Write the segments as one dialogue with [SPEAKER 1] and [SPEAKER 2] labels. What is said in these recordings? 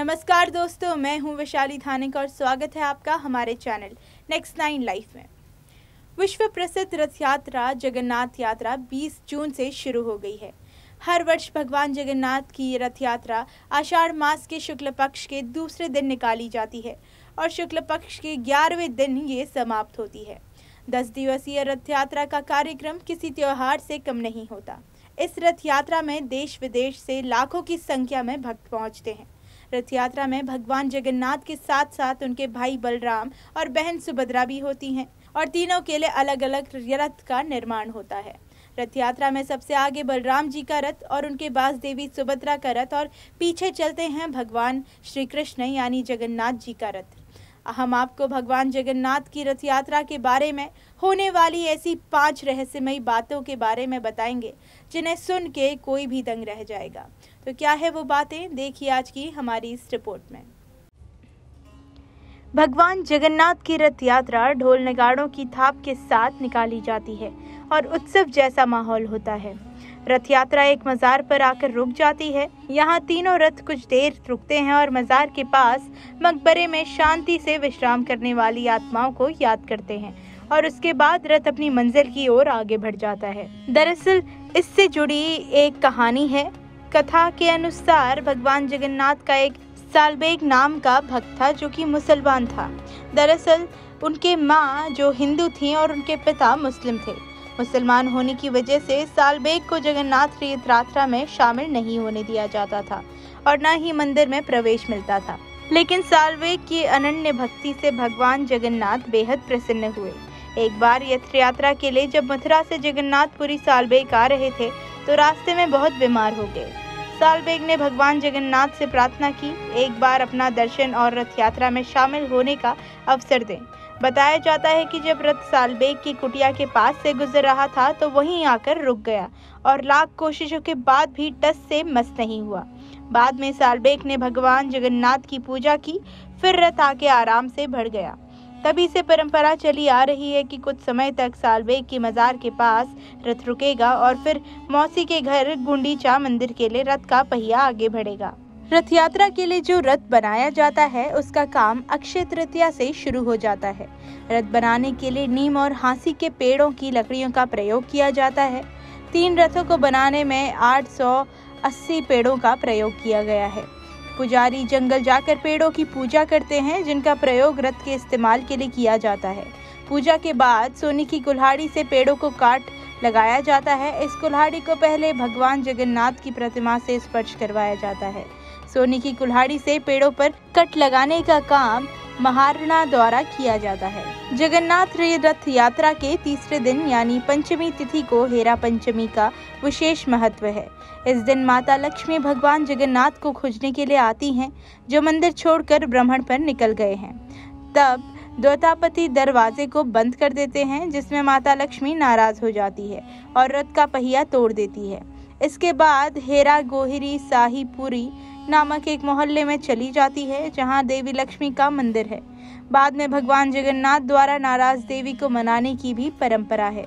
[SPEAKER 1] नमस्कार दोस्तों, मैं हूं वैशाली थानिक और स्वागत है आपका हमारे चैनल नेक्स्ट 9 लाइफ में। विश्व प्रसिद्ध रथ यात्रा जगन्नाथ यात्रा 20 जून से शुरू हो गई है। हर वर्ष भगवान जगन्नाथ की रथ यात्रा आषाढ़ मास के शुक्ल पक्ष के दूसरे दिन निकाली जाती है और शुक्ल पक्ष के 11वें दिन ये समाप्त होती है। 10 दिवसीय रथ यात्रा का कार्यक्रम किसी त्योहार से कम नहीं होता। इस रथ यात्रा में देश विदेश से लाखों की संख्या में भक्त पहुंचते हैं। रथ यात्रा में भगवान जगन्नाथ के साथ साथ उनके भाई बलराम और बहन सुभद्रा भी होती हैं और तीनों के लिए अलग अलग रथ का निर्माण होता है। रथ यात्रा में सबसे आगे बलराम जी का रथ और उनके बाद देवी सुभद्रा का रथ और पीछे चलते हैं भगवान श्री कृष्ण यानी जगन्नाथ जी का रथ। हम आपको भगवान जगन्नाथ की रथ यात्रा के बारे में होने वाली ऐसी 5 रहस्यमयी बातों के बारे में बताएंगे जिन्हें सुन के कोई भी दंग रह जाएगा। तो क्या है वो बातें, देखिए आज की हमारी इस रिपोर्ट में। भगवान जगन्नाथ की रथ यात्रा ढोल नगाड़ों की थाप के साथ निकाली जाती है और उत्सव जैसा माहौल होता है। रथ यात्रा एक मजार पर आकर रुक जाती है। यहाँ तीनों रथ कुछ देर रुकते हैं और मजार के पास मकबरे में शांति से विश्राम करने वाली आत्माओं को याद करते हैं और उसके बाद रथ अपनी मंजिल की ओर आगे बढ़ जाता है। दरअसल इससे जुड़ी एक कहानी है। कथा के अनुसार भगवान जगन्नाथ का एक सालबेग नाम का भक्त था जो कि मुसलमान था। दरअसल उनके माँ जो हिंदू थी और उनके पिता मुस्लिम थे। मुसलमान होने की वजह से सालबेग को जगन्नाथ रथ यात्रा में शामिल नहीं होने दिया जाता था और न ही मंदिर में प्रवेश मिलता था। लेकिन सालबेग की अनन्य भक्ति से भगवान जगन्नाथ बेहद प्रसन्न हुए। एक बार रथ यात्रा के लिए जब मथुरा से जगन्नाथपुरी सालबेग आ रहे थे तो रास्ते में बहुत बीमार हो गए। सालबेग ने भगवान जगन्नाथ से प्रार्थना की, एक बार अपना दर्शन और रथ यात्रा में शामिल होने का अवसर दें। बताया जाता है कि जब रथ सालबेग की कुटिया के पास से गुजर रहा था तो वहीं आकर रुक गया और लाख कोशिशों के बाद भी टस से मस नहीं हुआ। बाद में सालबेग ने भगवान जगन्नाथ की पूजा की, फिर रथ आके आराम से बढ़ गया। तभी से परंपरा चली आ रही है कि कुछ समय तक सालबेग की मजार के पास रथ रुकेगा और फिर मौसी के घर गुंडीचा मंदिर के लिए रथ का पहिया आगे बढ़ेगा। रथ यात्रा के लिए जो रथ बनाया जाता है उसका काम अक्षय तृतीया से शुरू हो जाता है। रथ बनाने के लिए नीम और हांसी के पेड़ों की लकड़ियों का प्रयोग किया जाता है। 3 रथों को बनाने में 880 पेड़ों का प्रयोग किया गया है। पुजारी जंगल जाकर पेड़ों की पूजा करते हैं जिनका प्रयोग रथ के इस्तेमाल के लिए किया जाता है। पूजा के बाद सोने की कुल्हाड़ी से पेड़ों को काट लगाया जाता है। इस कुल्हाड़ी को पहले भगवान जगन्नाथ की प्रतिमा से स्पर्श करवाया जाता है। सोने की कुल्हाड़ी से पेड़ों पर कट लगाने का काम महारणा द्वारा किया जाता है। जगन्नाथ रथ यात्रा के तीसरे दिन यानी पंचमी तिथि को हेरा पंचमी का विशेष महत्व है। इस दिन माता लक्ष्मी भगवान जगन्नाथ को खोजने के लिए आती हैं, जो मंदिर छोड़कर भ्रमण पर निकल गए हैं। तब द्वैतापति दरवाजे को बंद कर देते हैं, जिसमें माता लक्ष्मी नाराज हो जाती है और रथ का पहिया तोड़ देती है। इसके बाद हेरा गोहिरी साहिपुरी नामक एक मोहल्ले में चली जाती है, जहां देवी लक्ष्मी का मंदिर है। बाद में भगवान जगन्नाथ द्वारा नाराज देवी को मनाने की भी परंपरा है।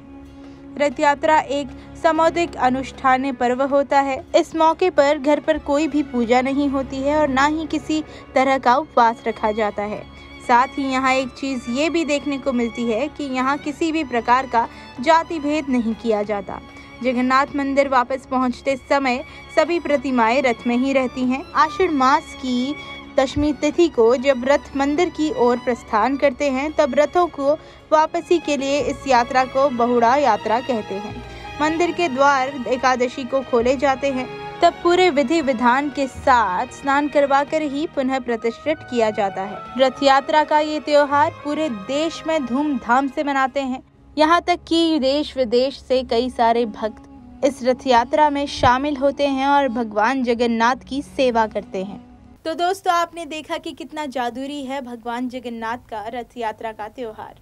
[SPEAKER 1] रथ यात्रा एक सामुदायिक अनुष्ठान पर्व होता है। इस मौके पर घर पर कोई भी पूजा नहीं होती है और ना ही किसी तरह का उपवास रखा जाता है। साथ ही यहाँ एक चीज ये भी देखने को मिलती है कि यहाँ किसी भी प्रकार का जाति भेद नहीं किया जाता। जगन्नाथ मंदिर वापस पहुंचते समय सभी प्रतिमाएं रथ में ही रहती हैं। आषाढ़ मास की दशमी तिथि को जब रथ मंदिर की ओर प्रस्थान करते हैं तब रथों को वापसी के लिए इस यात्रा को बहुड़ा यात्रा कहते हैं। मंदिर के द्वार एकादशी को खोले जाते हैं, तब पूरे विधि विधान के साथ स्नान करवा कर ही पुनः प्रतिष्ठित किया जाता है। रथ यात्रा का ये त्योहार पूरे देश में धूमधाम से मनाते हैं। यहाँ तक कि देश विदेश से कई सारे भक्त इस रथ यात्रा में शामिल होते हैं और भगवान जगन्नाथ की सेवा करते हैं। तो दोस्तों, आपने देखा कि कितना जादुई है भगवान जगन्नाथ का रथ यात्रा का त्योहार।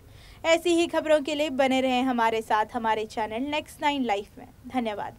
[SPEAKER 1] ऐसी ही खबरों के लिए बने रहें हमारे साथ हमारे चैनल नेक्स्ट 9 लाइफ में। धन्यवाद।